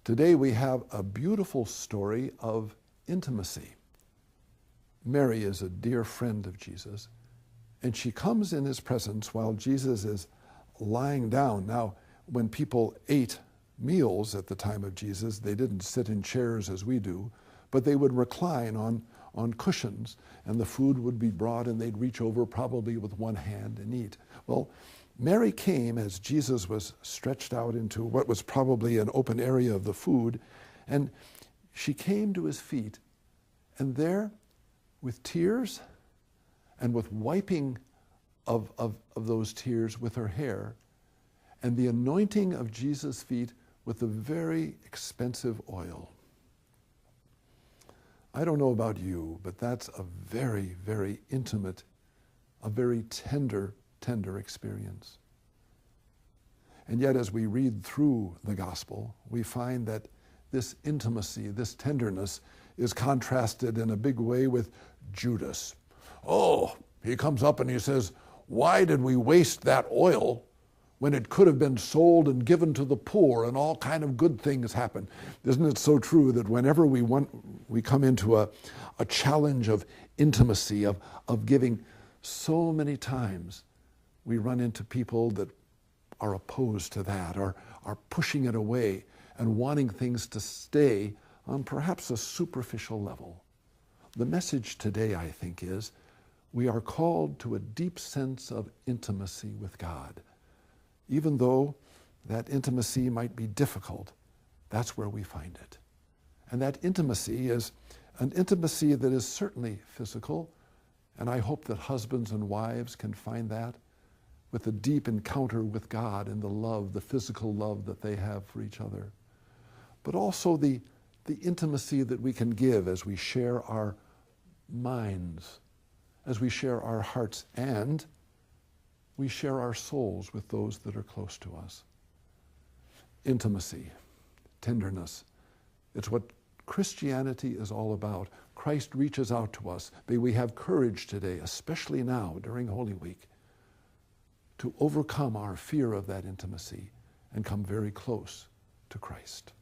Today we have a beautiful story of intimacy. Mary is a dear friend of Jesus, and she comes in his presence while Jesus is lying down. Now, when people ate meals at the time of Jesus, they didn't sit in chairs as we do, but they would recline on cushions, and the food would be brought, and they'd reach over probably with one hand and eat. Well, Mary came as Jesus was stretched out into what was probably an open area of the food, and she came to his feet, and there, with tears and with wiping of those tears with her hair, and the anointing of Jesus' feet with a very expensive oil. I don't know about you, but that's a very, very intimate, a very tender experience. And yet, as we read through the gospel, we find that this intimacy, this tenderness, is contrasted in a big way with Judas. Oh, he comes up and he says, why did we waste that oil when it could have been sold and given to the poor and all kind of good things happen? Isn't it so true that whenever we come into a challenge of intimacy, of giving, so many times we run into people that are opposed to that, are pushing it away and wanting things to stay on perhaps a superficial level. The message today, I think, is we are called to a deep sense of intimacy with God. Even though that intimacy might be difficult, that's where we find it. And that intimacy is an intimacy that is certainly physical, and I hope that husbands and wives can find that with a deep encounter with God and the love, the physical love that they have for each other. But also the intimacy that we can give as we share our minds, as we share our hearts, and we share our souls with those that are close to us. Intimacy, tenderness, it's what Christianity is all about. Christ reaches out to us. May we have courage today, especially now during Holy Week, to overcome our fear of that intimacy and come very close to Christ.